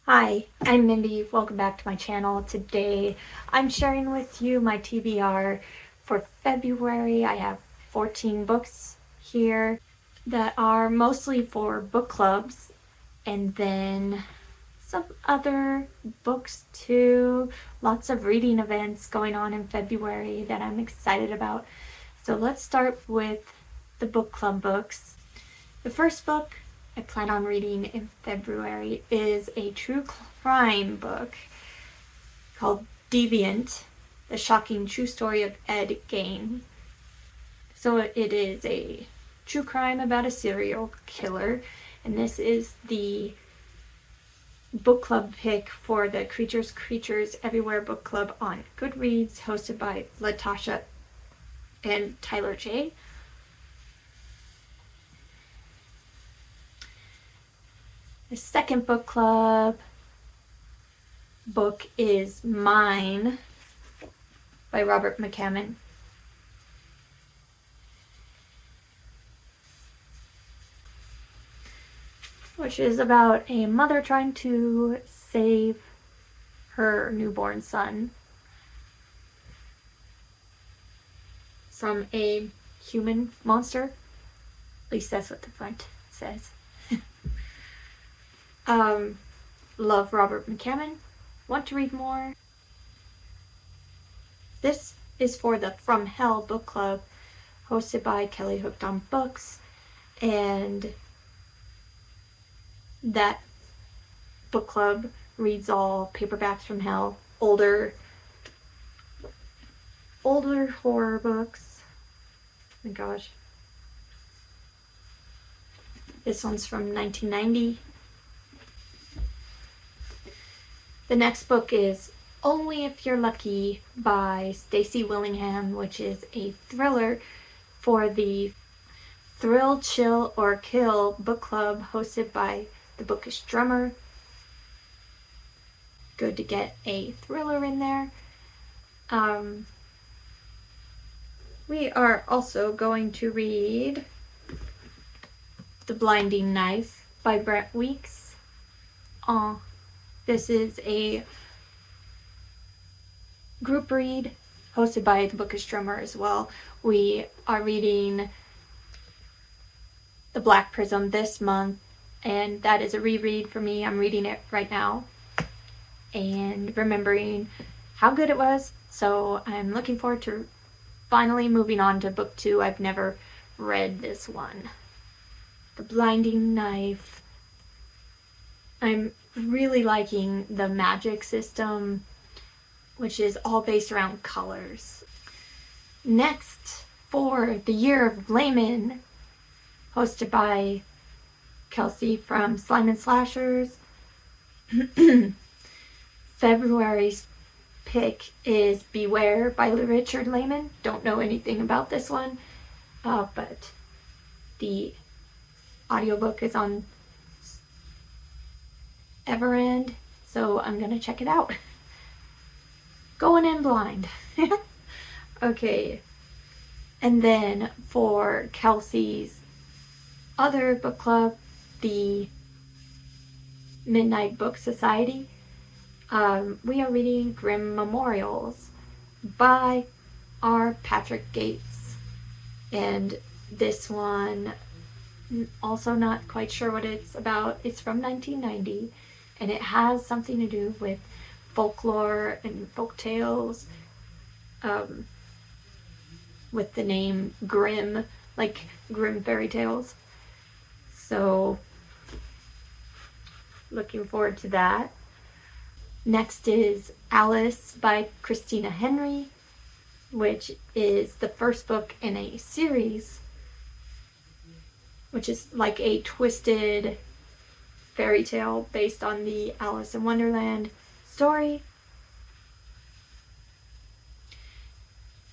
Hi, I'm Mindy. Welcome back to my channel. Today I'm sharing with you my TBR for February. I have 14 books here that are mostly for book clubs, and then some other books too. Lots of reading events going on in February that I'm excited about. So let's start with the book club books. The first book I plan on reading in February is a true crime book called Deviant, The Shocking True Story of Ed Gein. So it is a true crime about a serial killer, and this is the book club pick for the Creatures Everywhere book club on Goodreads, hosted by Latasha and Tyler J. The second book club book is Mine by Robert McCammon. Which is about a mother trying to save her newborn son from a human monster. At least that's what the front says. Love Robert McCammon. Want to read more? This is for the From Hell book club, hosted by Kelly Hooked on Books, and that book club reads all paperbacks from hell, older horror books. Oh my gosh. This one's from 1990. The next book is Only If You're Lucky by Stacey Willingham, which is a thriller for the Thrill, Chill, or Kill book club, hosted by The Bookish Drummer. Good to get a thriller in there. We are also going to read The Blinding Knife by Brett Weeks. This is a group read hosted by The Bookish Drummer as well. We are reading The Black Prism this month, and that is a reread for me. I'm reading it right now and remembering how good it was, so I'm looking forward to finally moving on to book 2. I've never read this one. The Blinding Knife. I'm really liking the magic system, which is all based around colors. Next, for the Year of Layman, hosted by Kelsey from Slime and Slashers. February's pick is Beware by Richard Lehman. Don't know anything about this one, but the audiobook is on Everend, so I'm gonna check it out. Going in blind. Okay, and then for Kelsey's other book club, the Midnight Book Society, we are reading Grim Memorials by R. Patrick Gates, and this one, also not quite sure what it's about. It's from 1990, and it has something to do with folklore and folk tales, with the name Grimm, like Grimm fairy tales. So, looking forward to that. Next is Alice by Christina Henry, which is the first book in a series, which is like a twisted fairy tale based on the Alice in Wonderland story.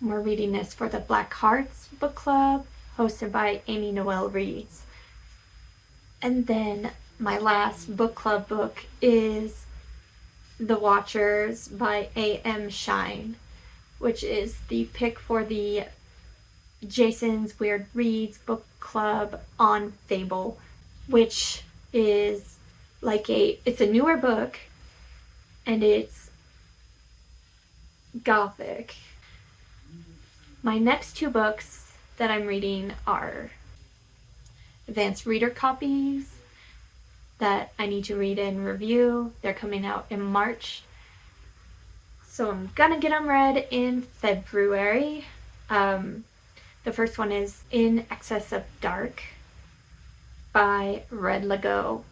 We're reading this for the Black Hearts book club, hosted by Amy Noel Reeds. And then my last book club book is The Watchers by A.M. Shine, which is the pick for the Jason's Weird Reads book club on Fable, which is it's a newer book, and it's gothic. My next two books that I'm reading are advanced reader copies that I need to read and review. They're coming out in March, so I'm gonna get them read in February. The first one is In Excess of Dark by Red Lego.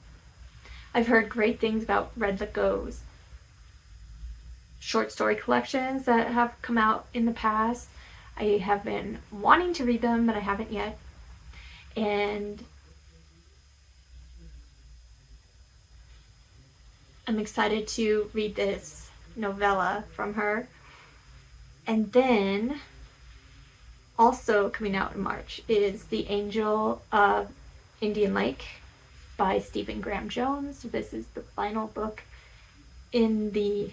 I've heard great things about Red Lego's short story collections that have come out in the past. I have been wanting to read them, but I haven't yet. And I'm excited to read this novella from her. And then, also coming out in March, is The Angel of Indian Lake by Stephen Graham Jones. This is the final book in the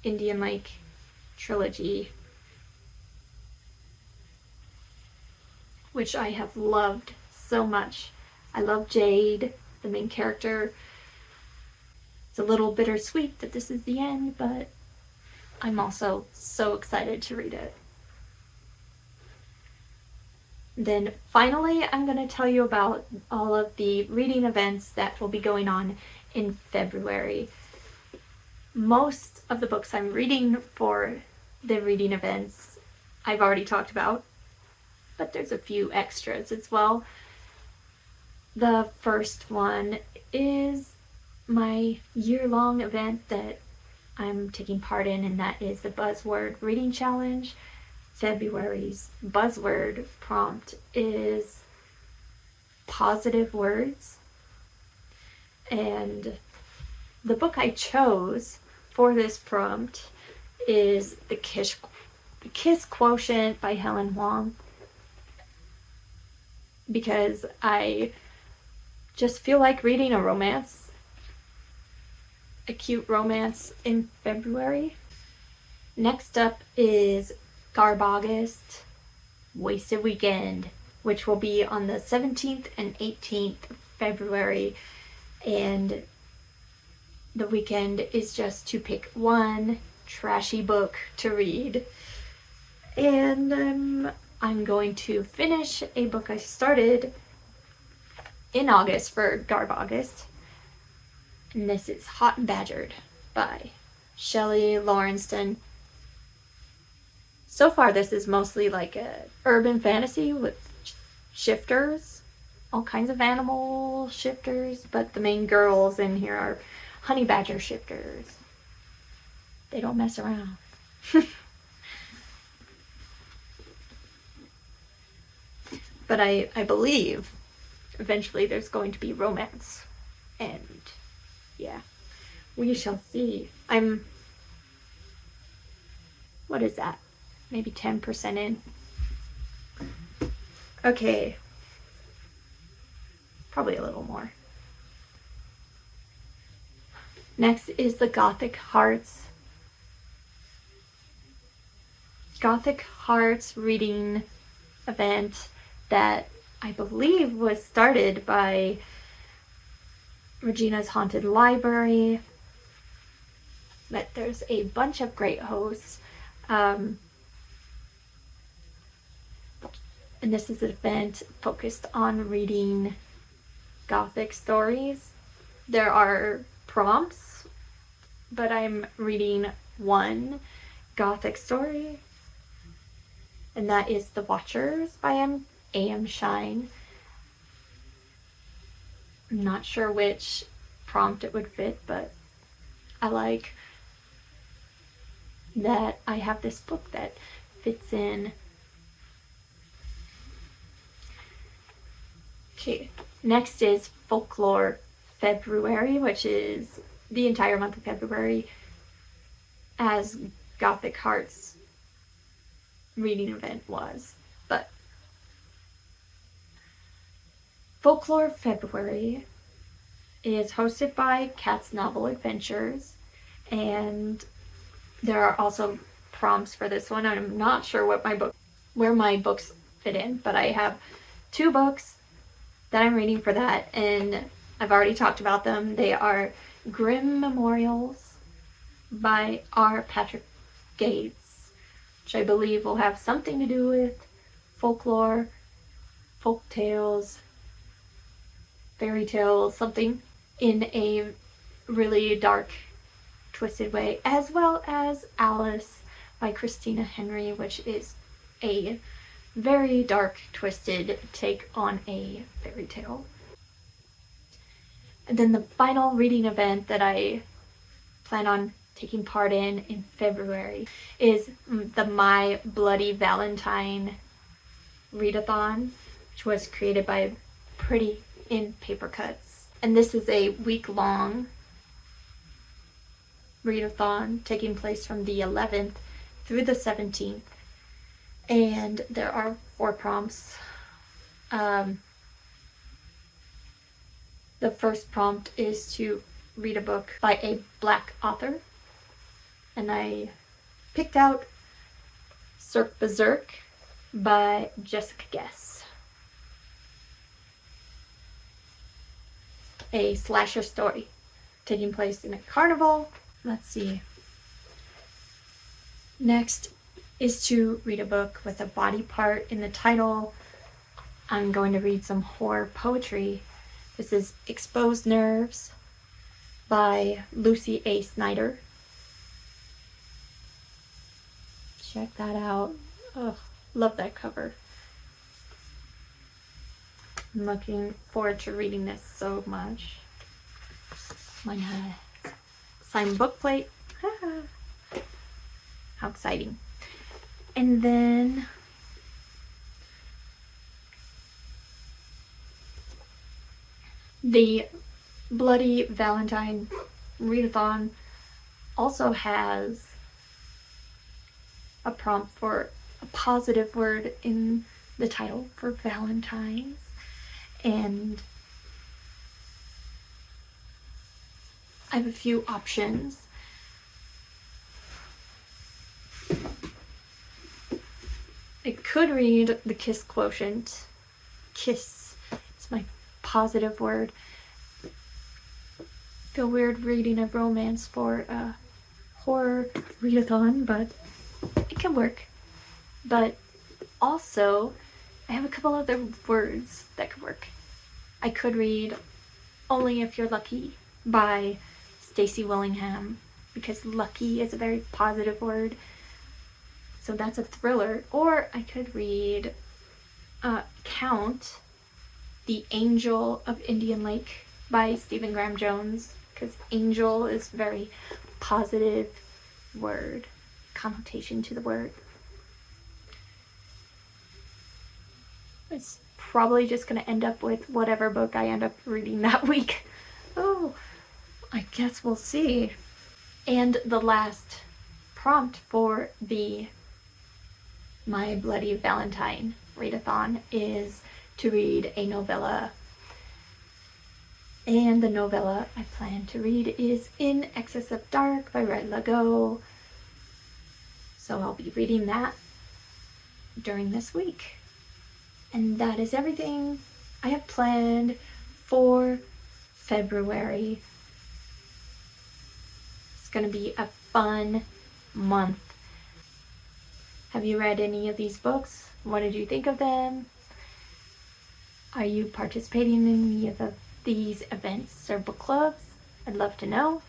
Indian Lake trilogy, which I have loved so much. I love Jade, the main character. It's a little bittersweet that this is the end, but I'm also so excited to read it. Then finally, I'm going to tell you about all of the reading events that will be going on in February. Most of the books I'm reading for the reading events I've already talked about, but there's a few extras as well. The first one is my year-long event that I'm taking part in, and that is the Buzzword Reading Challenge. February's buzzword prompt is positive words, and the book I chose for this prompt is The Kiss Quotient by Helen Huang, because I just feel like reading a cute romance in February. Next up is Garbogust Wasted Weekend, which will be on the 17th and 18th of February, and the weekend is just to pick one trashy book to read. And I'm going to finish a book I started in August for Garbogust, and this is Hot and Badgered by Shelley Lawrenston. So far, this is mostly like a urban fantasy with shifters, all kinds of animal shifters, but the main girls in here are honey badger shifters. They don't mess around. But I believe eventually there's going to be romance, and yeah, we shall see. What is that? Maybe 10% in. Okay. Probably a little more. Next is the Gothic Hearts reading event that I believe was started by Regina's Haunted Library. But there's a bunch of great hosts. And this is an event focused on reading Gothic stories. There are prompts, but I'm reading one Gothic story, and that is The Watchers by A.M. Shine. I'm not sure which prompt it would fit, but I like that I have this book that fits in. Okay, next is Folklore February, which is the entire month of February, as Gothic Hearts reading event was. But Folklore February is hosted by Cat's Novel Adventures, and there are also prompts for this one. I'm not sure where my books fit in, but I have two books that I'm reading for that, and I've already talked about them. They are Grimm Memorials by R. Patrick Gates, which I believe will have something to do with folklore, folk tales, fairy tales, something in a really dark, twisted way, as well as Alice by Christina Henry, which is a very dark, twisted take on a fairy tale. And then the final reading event that I plan on taking part in February is the My Bloody Valentine readathon, which was created by Pretty in Paper Cuts. And this is a week-long readathon taking place from the 11th through the 17th. And there are 4 prompts. The first prompt is to read a book by a Black author. And I picked out Cirque Berserk by Jessica Guess. A slasher story taking place in a carnival. Let's see. Next is to read a book with a body part in the title. I'm going to read some horror poetry. This is Exposed Nerves by Lucy A. Snyder. Check that out. Oh, love that cover. I'm looking forward to reading this so much. Mine has signed book plate. How exciting. And then the Bloody Valentine readathon also has a prompt for a positive word in the title for Valentine's. And I have a few options. I could read the Kiss Quotient. Kiss is my positive word. Feel weird reading a romance for a horror readathon, but it can work. But also, I have a couple other words that could work. I could read Only If You're Lucky by Stacey Willingham, because lucky is a very positive word. So that's a thriller. Or I could read Count, The Angel of Indian Lake by Stephen Graham Jones, because angel is a very positive word, connotation to the word. It's probably just going to end up with whatever book I end up reading that week. Oh, I guess we'll see. And the last prompt for the My Bloody Valentine readathon is to read a novella. And the novella I plan to read is In Excess of Dark by Red Lago. So I'll be reading that during this week. And that is everything I have planned for February. It's going to be a fun month. Have you read any of these books? What did you think of them? Are you participating in any of these events or book clubs? I'd love to know.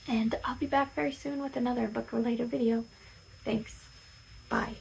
And I'll be back very soon with another book-related video. Thanks. Bye.